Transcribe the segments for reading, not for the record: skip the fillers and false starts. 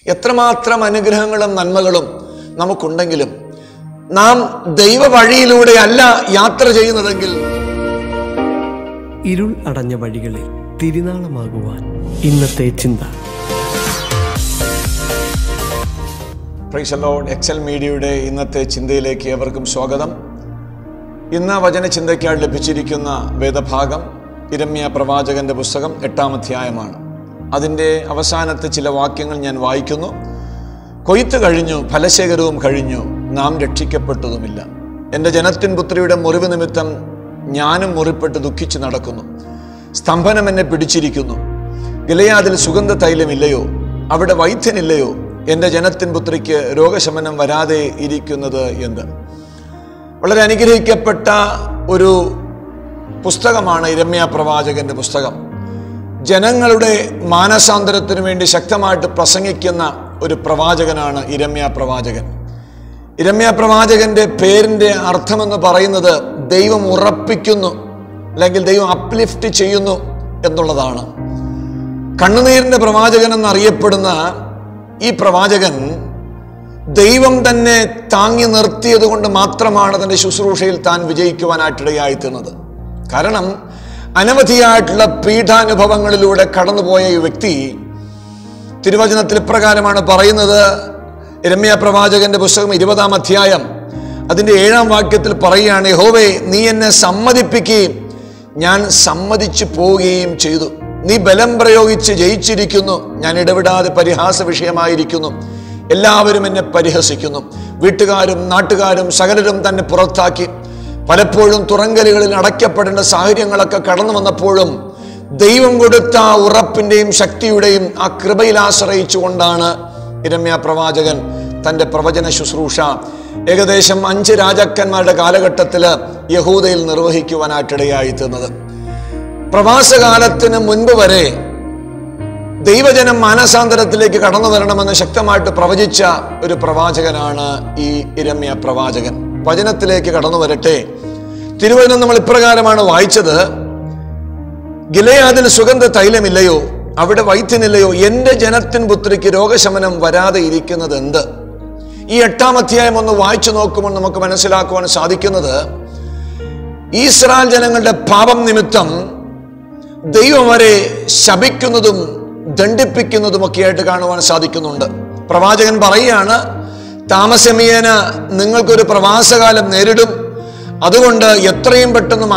എത്രമാത്രം അനുഗ്രഹങ്ങളും നന്മകളും നമുക്കുണ്ടെങ്കിലും നാം ദൈവ വഴിയിലൂടെ അല്ല യാത്ര ചെയ്യുന്നതെങ്കിൽ ഇരുൾ അടഞ്ഞ വഴികളിൽ തിരുനാളമാകുവാൻ ഇന്നത്തെ ചിന്ത. Praise the Lord. എക്സൽ മീഡിയയുടെ ഇന്നത്തെ ചിന്തയിലേക്ക് ഏവർക്കും സ്വാഗതം. ഇന്ന് വചനചിന്തയ്ക്കായി ലഭിച്ചിരിക്കുന്ന വേദഭാഗം യിരെമ്യാ പ്രവാചകന്റെ പുസ്തകം 8-ാം അധ്യായമാണ്. അതിൻ്റെ അവസാനത്തെ ചില വാക്യങ്ങൾ ഞാൻ വായിക്കുന്നു. കൊയ്ത്ത് കഴിഞ്ഞു, ഫലശേഖരവും കഴിഞ്ഞു, നാം രക്ഷിക്കപ്പെട്ടതുമില്ല. എൻ്റെ ജനത്തിൻ പുത്രിയുടെ മുറിവ് നിമിത്തം ഞാനും മുറിപ്പെട്ട് ദുഃഖിച്ച് നടക്കുന്നു. സ്തംഭനം എന്നെ പിടിച്ചിരിക്കുന്നു. ഗിലെയാദിൽ സുഗന്ധ തൈലമില്ലയോ? അവിടെ വൈദ്യനില്ലയോ? എൻ്റെ ജനത്തിൻ പുത്രിക്ക് രോഗശമനം വരാതെ ഇരിക്കുന്നത് എന്ത്? വളരെ അനുഗ്രഹിക്കപ്പെട്ട ഒരു പുസ്തകമാണ് യിരെമ്യാ പ്രവാചകന്റെ പുസ്തകം. ജനങ്ങളുടെ മാനസാന്തരത്തിനു വേണ്ടി ശക്തമായിട്ട് പ്രസംഗിക്കുന്ന ഒരു പ്രവാചകനാണ് യിരെമ്യാ പ്രവാചകൻ. യിരെമ്യാ പ്രവാചകന്റെ പേരിൻ്റെ അർത്ഥമെന്ന് പറയുന്നത് ദൈവം ഉറപ്പിക്കുന്നു, അല്ലെങ്കിൽ ദൈവം അപ്ലിഫ്റ്റ് ചെയ്യുന്നു എന്നുള്ളതാണ്. കണ്ണുനീരിന്റെ പ്രവാചകൻ എന്നറിയപ്പെടുന്ന ഈ പ്രവാചകൻ ദൈവം തന്നെ താങ്ങി നിർത്തിയത് കൊണ്ട് മാത്രമാണ് തൻ്റെ ശുശ്രൂഷയിൽ താൻ വിജയിക്കുവാനായിട്ടിടയായിത്തീർന്നത്. കാരണം അനവധിയായിട്ടുള്ള പീഠാനുഭവങ്ങളിലൂടെ കടന്നുപോയ ഈ വ്യക്തി തിരുവചനത്തിൽ ഇപ്രകാരമാണ് പറയുന്നത്. യിരെമ്യാ പ്രവാചകന്റെ പുസ്തകം 20-ാം അധ്യായം അതിൻ്റെ 7-ാം വാക്യത്തിൽ പറയുകയാണ്, യഹോവേ, നീ എന്നെ സമ്മതിപ്പിക്കുകയും ഞാൻ സമ്മതിച്ചു പോവുകയും ചെയ്തു. നീ ബലം പ്രയോഗിച്ച് ജയിച്ചിരിക്കുന്നു. ഞാൻ ഇടവിടാതെ പരിഹാസ വിഷയമായിരിക്കുന്നു. എല്ലാവരും എന്നെ പരിഹസിക്കുന്നു. വീട്ടുകാരും നാട്ടുകാരും സകലരും തന്നെ പുറത്താക്കി. പലപ്പോഴും തുറങ്കലുകളിൽ അടയ്ക്കപ്പെടേണ്ട സാഹചര്യങ്ങളൊക്കെ കടന്നു വന്നപ്പോഴും ദൈവം കൊടുത്ത ഉറപ്പിൻ്റെയും ശക്തിയുടെയും ആ കൃപയിൽ ആശ്രയിച്ചുകൊണ്ടാണ് യിരെമ്യാ പ്രവാചകൻ തൻ്റെ പ്രവചന ശുശ്രൂഷ ഏകദേശം 5 രാജാക്കന്മാരുടെ കാലഘട്ടത്തിൽ യഹൂദയിൽ നിർവഹിക്കുവാനായിട്ടിടയായിത്തീർന്നത്. പ്രവാസകാലത്തിന് മുൻപ് വരെ ദൈവജനം മാനസാന്തരത്തിലേക്ക് കടന്നു വരണമെന്ന് ശക്തമായിട്ട് പ്രവചിച്ച ഒരു പ്രവാചകനാണ് ഈ യിരെമ്യാ പ്രവാചകൻ. വചനത്തിലേക്ക് കടന്നു വരട്ടെ. തിരുവചനം നമ്മൾ ഇപ്രകാരമാണ് വായിച്ചത്, ഗിലെയാദിൽ സുഗന്ധ തൈലമില്ലയോ? അവിടെ വൈദ്യനില്ലയോ? എൻ്റെ ജനത്തിൻ പുത്രിക്ക് രോഗശമനം വരാതെ ഇരിക്കുന്നത് എന്ത്? ഈ 8-ാം അധ്യായം ഒന്ന് വായിച്ചു നോക്കുമ്പോൾ നമുക്ക് മനസ്സിലാക്കുവാൻ സാധിക്കുന്നത്, ഇസ്രായേൽ ജനങ്ങളുടെ പാപം നിമിത്തം ദൈവം അവരെ ശപിക്കുന്നതും ദണ്ഡിപ്പിക്കുന്നതുമൊക്കെയായിട്ട് കാണുവാൻ സാധിക്കുന്നുണ്ട്. പ്രവാചകൻ പറയുകയാണ്, താമസമേന നിങ്ങൾക്കൊരു പ്രവാസകാലം നേരിടും. അതുകൊണ്ട് എത്രയും പെട്ടെന്ന്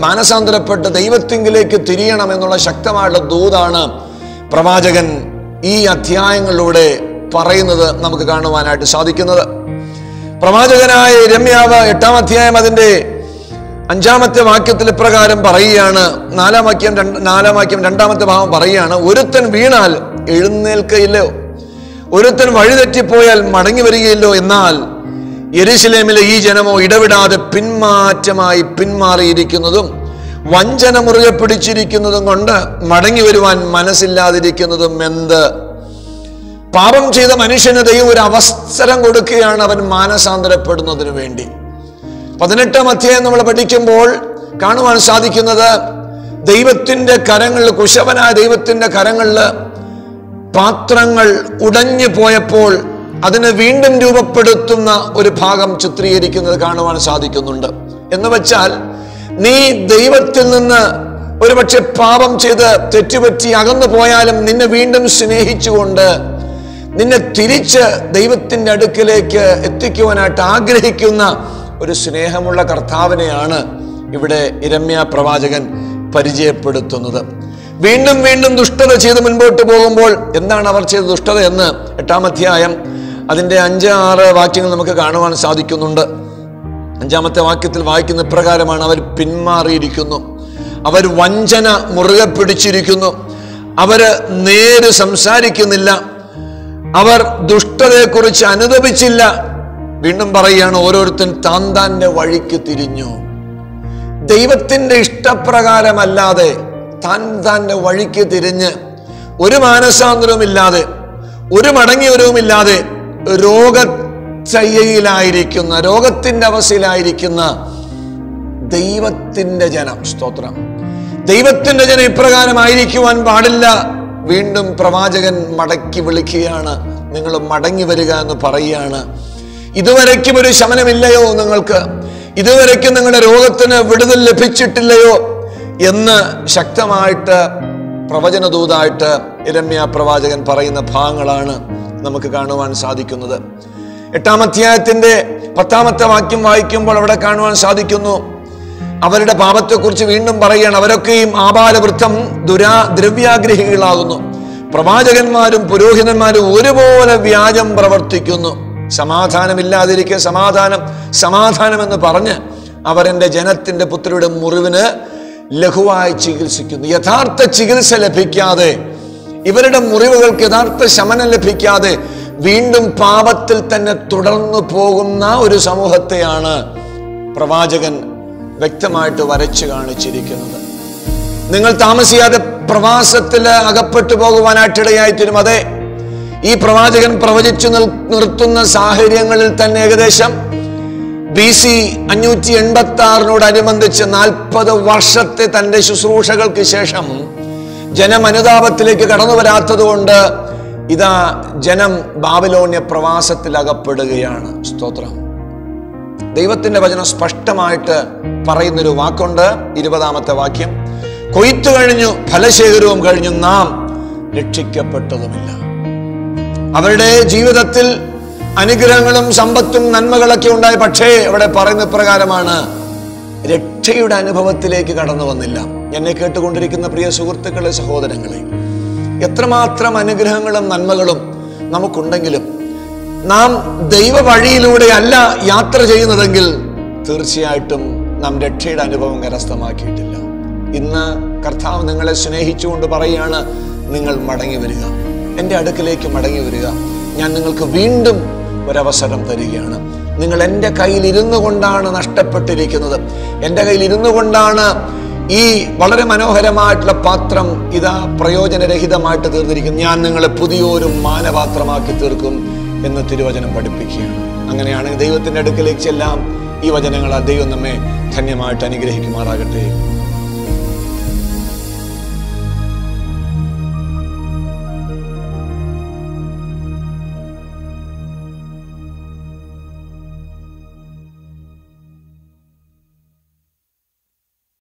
മാനസാന്തരപ്പെട്ട് ദൈവത്തിങ്കിലേക്ക് തിരിയണം എന്നുള്ള ശക്തമായുള്ള ദൂതാണ് പ്രവാചകൻ ഈ അധ്യായങ്ങളിലൂടെ പറയുന്നത് നമുക്ക് കാണുവാനായിട്ട് സാധിക്കുന്നത്. പ്രവാചകനായ യിരെമ്യാവ് 8-ാം അധ്യായം അതിൻ്റെ 5-ാമത്തെ വാക്യത്തിൽ ഇപ്രകാരം പറയുകയാണ്. 4-ാം വാക്യം 2-ാമത്തെ ഭാഗം പറയുകയാണ്, ഒരുത്തൻ വീണാൽ എഴുന്നേൽക്കയില്ലയോ? ഒരുത്തൻ വഴിതെറ്റിപ്പോയാൽ മടങ്ങി വരികയില്ലോ? എന്നാൽ യെരൂശലേമിലെ ഈ ജനമോ ഇടവിടാതെ പിന്മാറ്റമായി പിന്മാറിയിരിക്കുന്നതും വഞ്ചന മുറുകെ പിടിച്ചിരിക്കുന്നതും കൊണ്ട് മടങ്ങി വരുവാൻ മനസ്സില്ലാതിരിക്കുന്നതും എന്ത്? പാപം ചെയ്ത മനുഷ്യന് ദൈവം ഒരു അവസരം കൊടുക്കുകയാണ് അവൻ മാനസാന്തരപ്പെടുന്നതിന് വേണ്ടി. 18-ാം അധ്യായം നമ്മൾ പഠിക്കുമ്പോൾ കാണുവാൻ സാധിക്കുന്നത്, ദൈവത്തിൻ്റെ കരങ്ങളിൽ, കുശവനായ ദൈവത്തിൻ്റെ കരങ്ങളിൽ പാത്രങ്ങൾ ഉടഞ്ഞു പോയപ്പോൾ അതിനെ വീണ്ടും രൂപപ്പെടുത്തുന്ന ഒരു ഭാഗം ചിത്രീകരിക്കുന്നത് കാണുവാൻ സാധിക്കുന്നുണ്ട്. എന്ന് വെച്ചാൽ, നീ ദൈവത്തിൽ നിന്ന് ഒരുപക്ഷെ പാപം ചെയ്ത് തെറ്റുപറ്റി അകന്നു പോയാലും നിന്നെ വീണ്ടും സ്നേഹിച്ചുകൊണ്ട് നിന്നെ തിരിച്ച് ദൈവത്തിൻ്റെ അടുക്കിലേക്ക് എത്തിക്കുവാനായിട്ട് ആഗ്രഹിക്കുന്ന ഒരു സ്നേഹമുള്ള കർത്താവിനെയാണ് ഇവിടെ യിരെമ്യാ പ്രവാചകൻ പരിചയപ്പെടുത്തുന്നത്. വീണ്ടും വീണ്ടും ദുഷ്ടത ചെയ്ത് മുൻപോട്ട് പോകുമ്പോൾ എന്താണ് അവർ ചെയ്ത ദുഷ്ടത എന്ന് 8-ാം അധ്യായം അതിൻ്റെ 5-6 വാക്യങ്ങൾ നമുക്ക് കാണുവാൻ സാധിക്കുന്നുണ്ട്. 5-ാമത്തെ വാക്യത്തിൽ വായിക്കുന്ന ഇപ്രകാരമാണ്, അവർ പിന്മാറിയിരിക്കുന്നു, അവർ വഞ്ചന മുറുകെ പിടിച്ചിരിക്കുന്നു, അവര് നേര് സംസാരിക്കുന്നില്ല, അവർ ദുഷ്ടതയെക്കുറിച്ച് അനുതപിച്ചില്ല. വീണ്ടും പറയുകയാണ്, ഓരോരുത്തൻ താന്താന്റെ വഴിക്ക് തിരിഞ്ഞു. ദൈവത്തിൻ്റെ ഇഷ്ടപ്രകാരമല്ലാതെ താന്താന്റെ വഴിക്ക് തിരിഞ്ഞ് ഒരു മാനസാന്തരവുമില്ലാതെ ഒരു മടങ്ങിവരവുമില്ലാതെ രോഗത്തിൻ്റെ അവസ്ഥയിലായിരിക്കുന്ന ദൈവത്തിൻ്റെ ജനം, സ്തോത്രം, ദൈവത്തിൻ്റെ ജനം ഇപ്രകാരമായിരിക്കുവാൻ പാടില്ല വീണ്ടും പ്രവാചകൻ മടക്കി വിളിക്കുകയാണ്. നിങ്ങൾ മടങ്ങി വരിക എന്ന് പറയുകയാണ്. ഇതുവരയ്ക്കും ഒരു ശമനമില്ലയോ നിങ്ങൾക്ക്? ഇതുവരയ്ക്കും നിങ്ങളുടെ രോഗത്തിന് വിടുതൽ ലഭിച്ചിട്ടില്ലയോ എന്ന് ശക്തമായിട്ട് പ്രവചനദൂതായിട്ട് യിരെമ്യാ പ്രവാചകൻ പറയുന്ന ഭാഗങ്ങളാണ് നമുക്ക് കാണുവാൻ സാധിക്കുന്നത്. 8-ാം അധ്യായത്തിന്റെ 10-ാമത്തെ വാക്യം വായിക്കുമ്പോൾ അവിടെ കാണുവാൻ സാധിക്കുന്നു, അവരുടെ പാപത്തെക്കുറിച്ച് വീണ്ടും പറയുകയാണ്. അവരൊക്കെയും ആബാലവൃദ്ധം ദ്രവ്യാഗ്രഹികളാകുന്നു. പ്രവാചകന്മാരും പുരോഹിതന്മാരും ഒരുപോലെ വ്യാജം പ്രവർത്തിക്കുന്നു. സമാധാനമില്ലാതിരിക്കെ സമാധാനം എന്ന് പറഞ്ഞ് അവരെന്റെ ജനത്തിന്റെ പുത്രരുടെ മുറിവിന് ലഘുവായി ചികിത്സിക്കുന്നു. യഥാർത്ഥ ചികിത്സ ലഭിക്കാതെ, ഇവരുടെ മുറിവുകൾക്ക് യഥാർത്ഥ ശമനം ലഭിക്കാതെ വീണ്ടും പാപത്തിൽ തന്നെ തുടർന്നു പോകുന്ന ഒരു സമൂഹത്തെയാണ് പ്രവാചകൻ വ്യക്തമായിട്ട് വരച്ചു കാണിച്ചിരിക്കുന്നത്. നിങ്ങൾ താമസിയാതെ പ്രവാസത്തിൽ അകപ്പെട്ടു പോകുവാനായിട്ടിടയായി തീരും. അതെ, ഈ പ്രവാചകൻ പ്രവചിച്ചു നിർത്തുന്ന സാഹചര്യങ്ങളിൽ തന്നെ ഏകദേശം BC 586 40 വർഷത്തെ തന്റെ ശുശ്രൂഷകൾക്ക് ശേഷം ജനം അനുതാപത്തിലേക്ക് കടന്നു വരാത്തത് കൊണ്ട് ഇതാ ജനം ബാബിലോണ്യ പ്രവാസത്തിൽ അകപ്പെടുകയാണ്. സ്തോത്രം. ദൈവത്തിന്റെ വചനം സ്പഷ്ടമായിട്ട് പറയുന്നൊരു വാക്കുണ്ട്. 20-ാമത്തെ വാക്യം, കൊയ്ത്തു കഴിഞ്ഞു, ഫലശേഖരവും കഴിഞ്ഞു, നാം രക്ഷിക്കപ്പെട്ടതുമില്ല. അവരുടെ ജീവിതത്തിൽ അനുഗ്രഹങ്ങളും സമ്പത്തും നന്മകളൊക്കെ ഉണ്ടായി. പക്ഷേ അവിടെ പറയുന്ന പ്രകാരമാണ്, രക്ഷയുടെ അനുഭവത്തിലേക്ക് കടന്നു വന്നില്ല. എന്നെ കേട്ടുകൊണ്ടിരിക്കുന്ന പ്രിയ സുഹൃത്തുക്കളെ, സഹോദരങ്ങളെ, എത്രമാത്രം അനുഗ്രഹങ്ങളും നന്മകളും നമുക്കുണ്ടെങ്കിലും നാം ദൈവ വഴിയിലൂടെ അല്ല യാത്ര ചെയ്യുന്നതെങ്കിൽ തീർച്ചയായിട്ടും നാം രക്ഷയുടെ അനുഭവം കരസ്ഥമാക്കിയിട്ടില്ല. ഇന്ന് കർത്താവ് നിങ്ങളെ സ്നേഹിച്ചുകൊണ്ട് പറയുകയാണ്, നിങ്ങൾ മടങ്ങി വരിക, എൻ്റെ അടുക്കിലേക്ക് മടങ്ങി വരിക. ഞാൻ നിങ്ങൾക്ക് വീണ്ടും ഒരവസരം തരികയാണ്. നിങ്ങൾ എൻ്റെ കയ്യിൽ ഇരുന്നു കൊണ്ടാണ് നഷ്ടപ്പെട്ടിരിക്കുന്നത്. എൻ്റെ കയ്യിൽ ഇരുന്നു കൊണ്ടാണ് ഈ വളരെ മനോഹരമായിട്ടുള്ള പാത്രം ഇതാ പ്രയോജനരഹിതമായിട്ട് തീർന്നിരിക്കുന്നു. ഞാൻ നിങ്ങളെ പുതിയൊരു മാനപാത്രമാക്കി തീർക്കും എന്ന് തിരുവചനം പഠിപ്പിക്കുകയാണ്. അങ്ങനെയാണെങ്കിൽ ദൈവത്തിൻ്റെ അടുക്കലേക്ക് ചെല്ലാം. ഈ വചനങ്ങൾ ദൈവം നമ്മെ ധന്യമായിട്ട് അനുഗ്രഹിക്കുമാറാകട്ടെ.